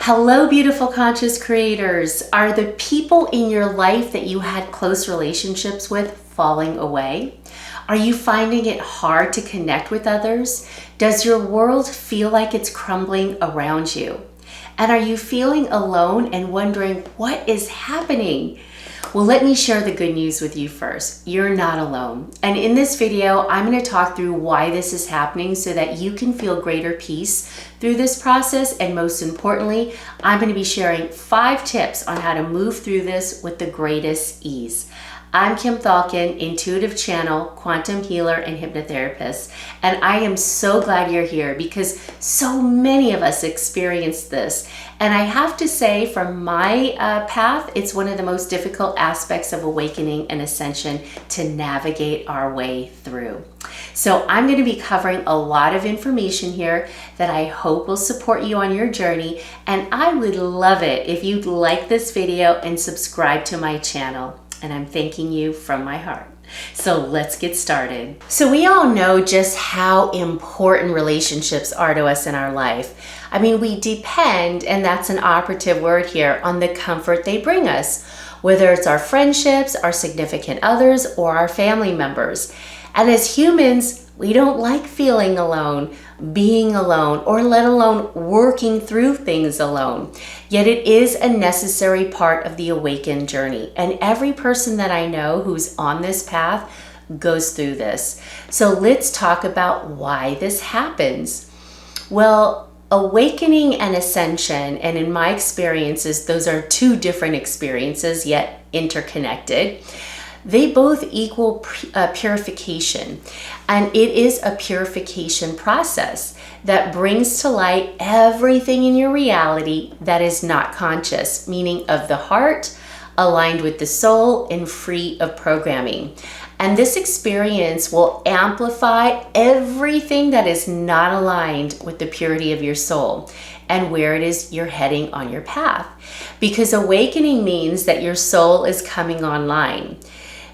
Hello, beautiful conscious creators. Are the people in your life that you had close relationships with falling away? Are you finding it hard to connect with others? Does your world feel like it's crumbling around you? And are you feeling alone and wondering what is happening? Well, let me share the good news with you first. You're not alone. And in this video, I'm going to talk through why this is happening so that you can feel greater peace through this process. And most importantly, I'm going to be sharing 5 tips on how to move through this with the greatest ease. I'm Kim Thalken, intuitive channel, quantum healer, and hypnotherapist. And I am so glad you're here because so many of us experience this. And I have to say, from my path, it's one of the most difficult aspects of awakening and ascension to navigate our way through. So I'm going to be covering a lot of information here that I hope will support you on your journey. And I would love it if you'd like this video and subscribe to my channel. And I'm thanking you from my heart. So let's get started. So we all know just how important relationships are to us in our life. I mean, we depend, and that's an operative word here, on the comfort they bring us, whether it's our friendships, our significant others, or our family members. And as humans, we don't like feeling alone, being alone, or let alone working through things alone. Yet it is a necessary part of the awakened journey. And every person that I know who's on this path goes through this. So let's talk about why this happens. Well, awakening and ascension, and in my experiences, those are 2 different experiences, yet interconnected. They both equal purification, and it is a purification process that brings to light everything in your reality that is not conscious, meaning of the heart, aligned with the soul, and free of programming. And this experience will amplify everything that is not aligned with the purity of your soul and where it is you're heading on your path. Because awakening means that your soul is coming online,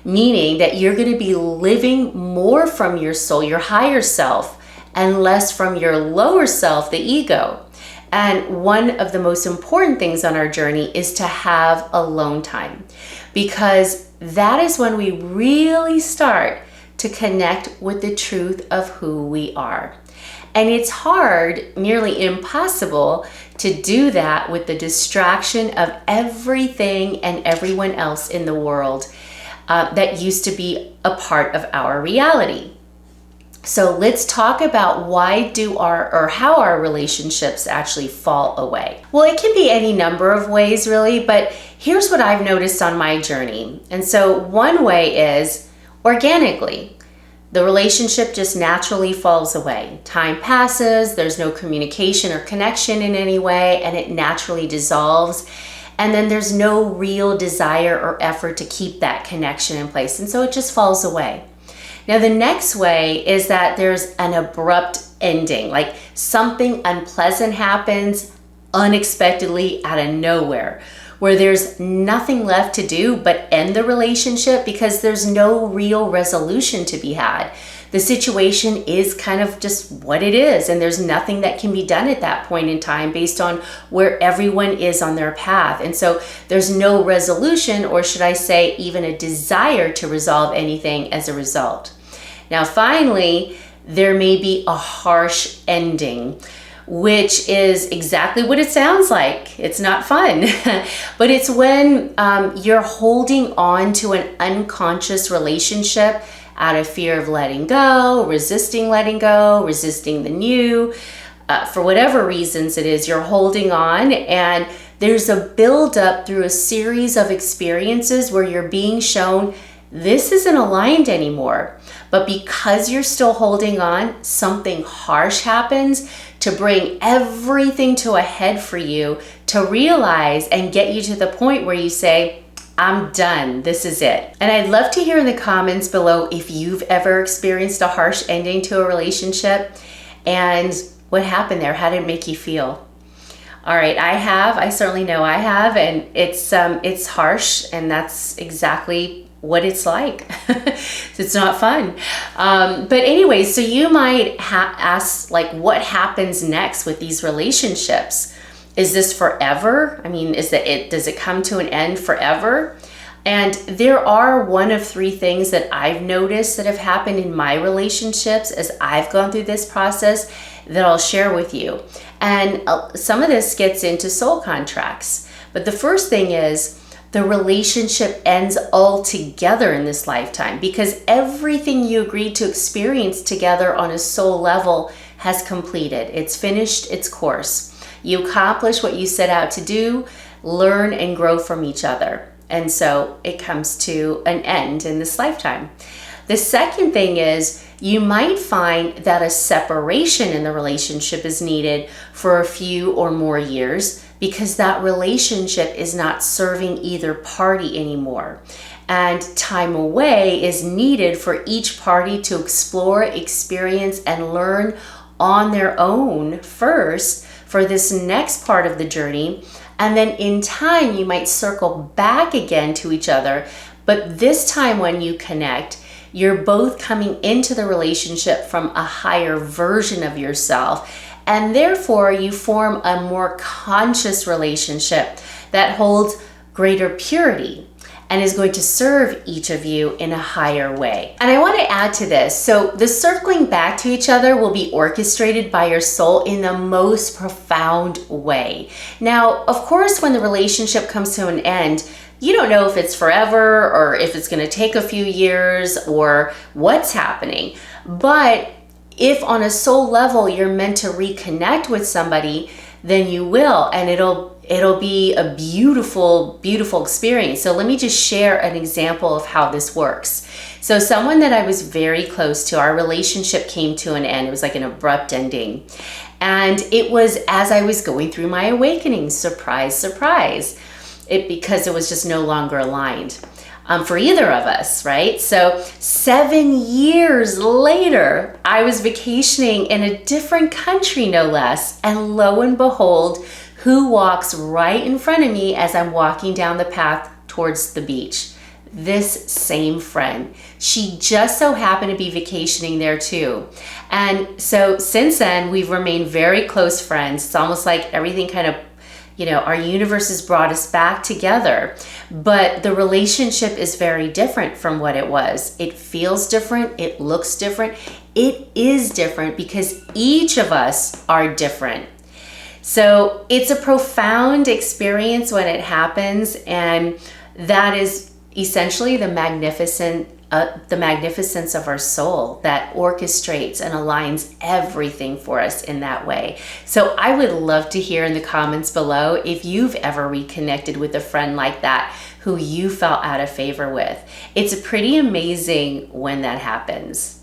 meaning that you're going to be living more from your soul, your higher self, and less from your lower self, the ego. And one of the most important things on our journey is to have alone time, because that is when we really start to connect with the truth of who we are. And it's hard, nearly impossible, to do that with the distraction of everything and everyone else in the world that used to be a part of our reality. So let's talk about how our relationships actually fall away. Well, it can be any number of ways really, but here's what I've noticed on my journey. And so one way is organically. The relationship just naturally falls away. Time passes, there's no communication or connection in any way, and it naturally dissolves. And then there's no real desire or effort to keep that connection in place. And so it just falls away. Now, the next way is that there's an abrupt ending, like something unpleasant happens unexpectedly out of nowhere, where there's nothing left to do but end the relationship because there's no real resolution to be had. The situation is kind of just what it is, and there's nothing that can be done at that point in time based on where everyone is on their path. And so there's no resolution, or should I say even a desire to resolve anything as a result. Now, finally, there may be a harsh ending, which is exactly what it sounds like. It's not fun, but it's when you're holding on to an unconscious relationship out of fear of letting go, resisting letting go, resisting the new. For whatever reasons it is, you're holding on, and there's a buildup through a series of experiences where you're being shown this isn't aligned anymore. But because you're still holding on, something harsh happens to bring everything to a head for you to realize and get you to the point where you say, I'm done. This is it. And I'd love to hear in the comments below if you've ever experienced a harsh ending to a relationship and what happened there. How did it make you feel? All right, I have. I certainly know I have, and it's harsh, and that's exactly what it's like. It's not fun. But anyway, so you might ask, like, what happens next with these relationships? Is this forever? I mean, does it come to an end forever? And there are one of three things that I've noticed that have happened in my relationships as I've gone through this process that I'll share with you. And some of this gets into soul contracts. But the first thing is the relationship ends altogether in this lifetime, because everything you agreed to experience together on a soul level has completed. It's finished its course. You accomplish what you set out to do, learn and grow from each other. And so it comes to an end in this lifetime. The second thing is you might find that a separation in the relationship is needed for a few or more years, because that relationship is not serving either party anymore. And time away is needed for each party to explore, experience, and learn on their own first for this next part of the journey. And then in time, you might circle back again to each other. But this time when you connect, you're both coming into the relationship from a higher version of yourself. And therefore, you form a more conscious relationship that holds greater purity and is going to serve each of you in a higher way. And I want to add to this. So the circling back to each other will be orchestrated by your soul in the most profound way. Now, of course, when the relationship comes to an end, you don't know if it's forever or if it's going to take a few years or what's happening. But if on a soul level you're meant to reconnect with somebody, then you will, and it'll be a beautiful, beautiful experience. So let me just share an example of how this works. So someone that I was very close to, our relationship came to an end. It was like an abrupt ending. And it was as I was going through my awakening, surprise, surprise, because it was just no longer aligned for either of us, right? So 7 years later, I was vacationing in a different country, no less. And lo and behold, who walks right in front of me as I'm walking down the path towards the beach? This same friend. She just so happened to be vacationing there too. And so since then, we've remained very close friends. It's almost like everything kind of, our universe has brought us back together. But the relationship is very different from what it was. It feels different. It looks different. It is different because each of us are different. So it's a profound experience when it happens, and that is essentially the magnificence of our soul that orchestrates and aligns everything for us in that way. So I would love to hear in the comments below if you've ever reconnected with a friend like that who you felt out of favor with. It's pretty amazing when that happens.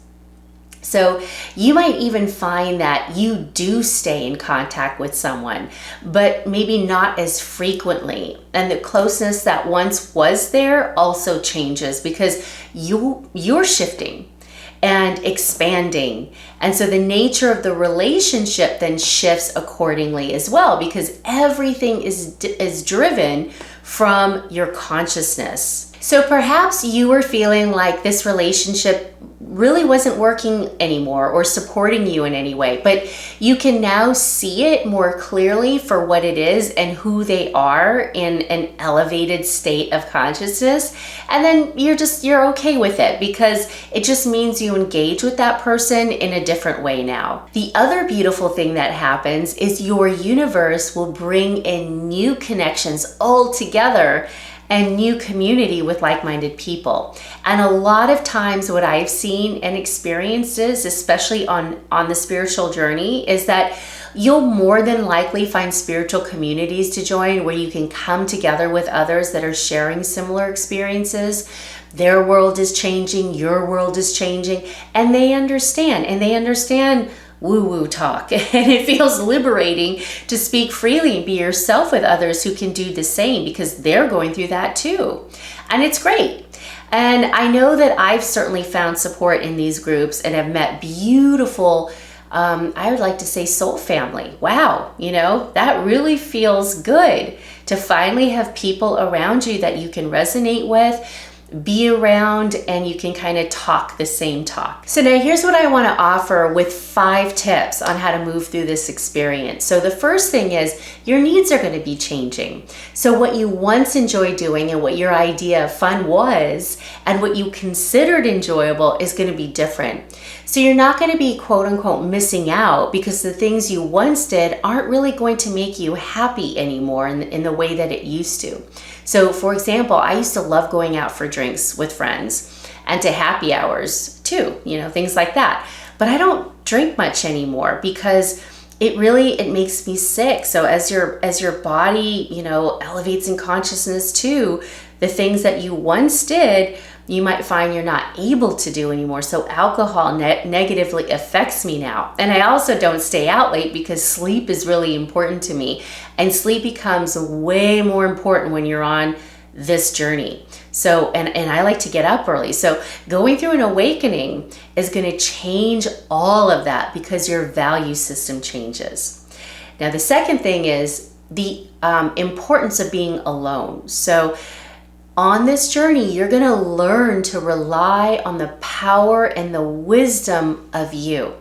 So you might even find that you do stay in contact with someone, but maybe not as frequently. And the closeness that once was there also changes because you're shifting and expanding. And so the nature of the relationship then shifts accordingly as well, because everything is driven from your consciousness. So perhaps you were feeling like this relationship really wasn't working anymore or supporting you in any way, but you can now see it more clearly for what it is and who they are in an elevated state of consciousness. And then you're okay with it because it just means you engage with that person in a different way now. The other beautiful thing that happens is your universe will bring in new connections all together and new community with like-minded people. And a lot of times what I've seen and experienced is, especially on the spiritual journey, is that you'll more than likely find spiritual communities to join where you can come together with others that are sharing similar experiences. Their world is changing, your world is changing, and they understand woo-woo talk. And it feels liberating to speak freely and be yourself with others who can do the same because they're going through that too. And it's great. And I know that I've certainly found support in these groups and have met beautiful, I would like to say soul family. Wow, that really feels good to finally have people around you that you can resonate with, be around, and you can kind of talk the same talk. So now here's what I want to offer with 5 tips on how to move through this experience. So the first thing is your needs are going to be changing. So what you once enjoyed doing and what your idea of fun was and what you considered enjoyable is going to be different. So you're not going to be quote unquote missing out because the things you once did aren't really going to make you happy anymore in the way that it used to. So for example, I used to love going out for drinks with friends and to happy hours too, things like that. But I don't drink much anymore because it makes me sick. So as your body, elevates in consciousness too, the things that you once did, you might find you're not able to do anymore. So alcohol negatively affects me now. And I also don't stay out late because sleep is really important to me. And sleep becomes way more important when you're on this journey. So, and I like to get up early. So going through an awakening is going to change all of that because your value system changes. Now, the second thing is the importance of being alone. So on this journey, you're going to learn to rely on the power and the wisdom of you,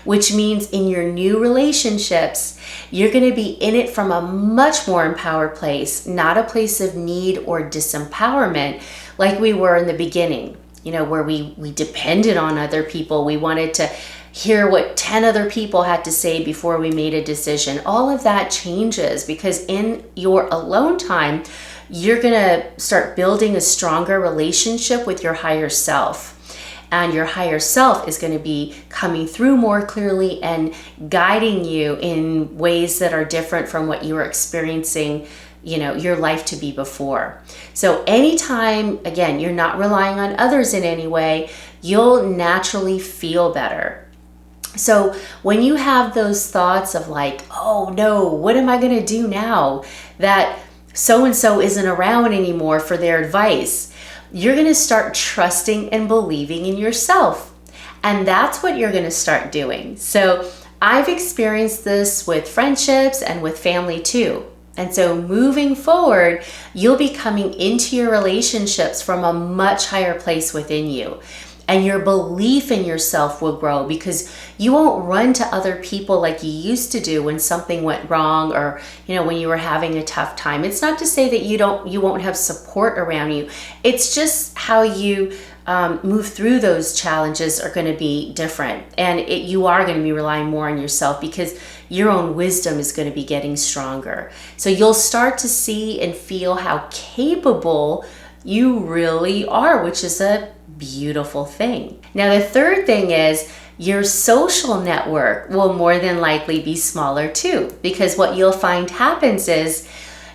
which means in your new relationships, you're going to be in it from a much more empowered place, not a place of need or disempowerment like we were in the beginning, where we depended on other people. We wanted to hear what 10 other people had to say before we made a decision. All of that changes because in your alone time, you're going to start building a stronger relationship with your higher self. And your higher self is going to be coming through more clearly and guiding you in ways that are different from what you were experiencing, your life to be before. So anytime, again, you're not relying on others in any way, you'll naturally feel better. So when you have those thoughts of like, oh no, what am I going to do now that so-and-so isn't around anymore for their advice, you're going to start trusting and believing in yourself. And that's what you're going to start doing. So I've experienced this with friendships and with family too. And so moving forward, you'll be coming into your relationships from a much higher place within you. And your belief in yourself will grow because you won't run to other people like you used to do when something went wrong or, when you were having a tough time. It's not to say that you won't have support around you. It's just how you move through those challenges are going to be different. And you are going to be relying more on yourself because your own wisdom is going to be getting stronger. So you'll start to see and feel how capable you really are, which is a beautiful thing. Now, the third thing is your social network will more than likely be smaller too, because what you'll find happens is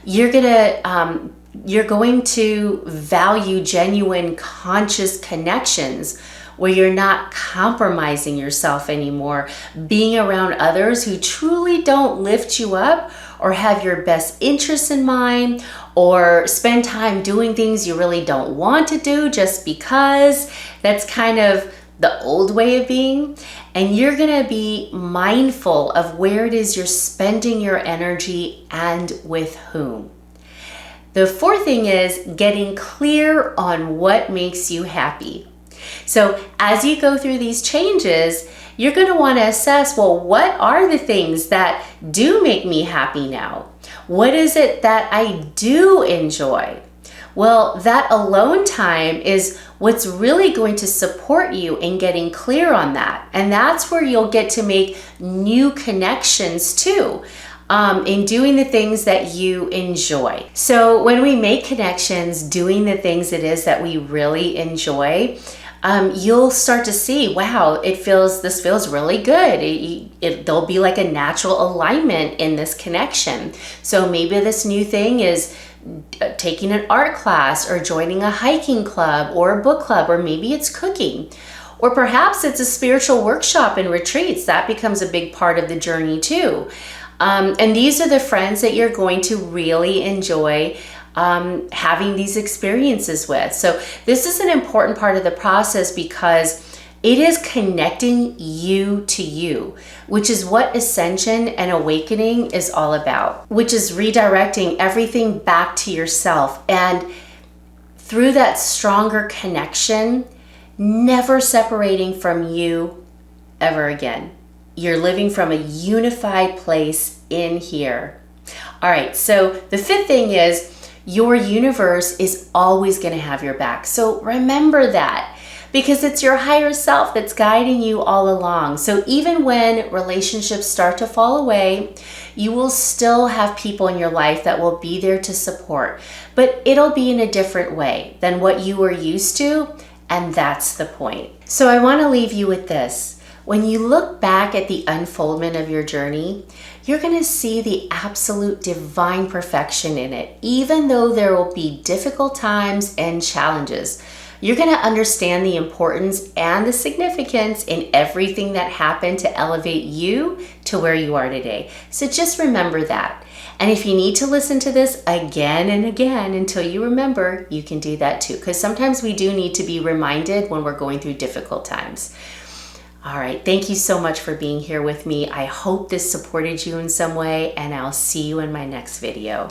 you're going to value genuine conscious connections where you're not compromising yourself anymore, being around others who truly don't lift you up or have your best interests in mind, or spend time doing things you really don't want to do just because. That's kind of the old way of being. And you're going to be mindful of where it is you're spending your energy and with whom. The fourth thing is getting clear on what makes you happy. So as you go through these changes, you're going to want to assess, well, what are the things that do make me happy now? What is it that I do enjoy? Well, that alone time is what's really going to support you in getting clear on that. And that's where you'll get to make new connections too, in doing the things that you enjoy. So when we make connections, doing the things it is that we really enjoy, you'll start to see, wow, this feels really good. There'll be like a natural alignment in this connection. So maybe this new thing is taking an art class or joining a hiking club or a book club, or maybe it's cooking. Or perhaps it's a spiritual workshop and retreats. That becomes a big part of the journey too. And these are the friends that you're going to really enjoy having these experiences with. So this is an important part of the process because it is connecting you to you, which is what ascension and awakening is all about, which is redirecting everything back to yourself. And through that stronger connection, never separating from you ever again. You're living from a unified place in here. All right, so the fifth thing is your universe is always going to have your back. So remember that, because it's your higher self that's guiding you all along. So even when relationships start to fall away, you will still have people in your life that will be there to support, but it'll be in a different way than what you were used to, and that's the point. So I want to leave you with this. When you look back at the unfoldment of your journey, you're going to see the absolute divine perfection in it, even though there will be difficult times and challenges. You're going to understand the importance and the significance in everything that happened to elevate you to where you are today. So just remember that. And if you need to listen to this again and again until you remember, you can do that too. Because sometimes we do need to be reminded when we're going through difficult times. All right, thank you so much for being here with me. I hope this supported you in some way, and I'll see you in my next video.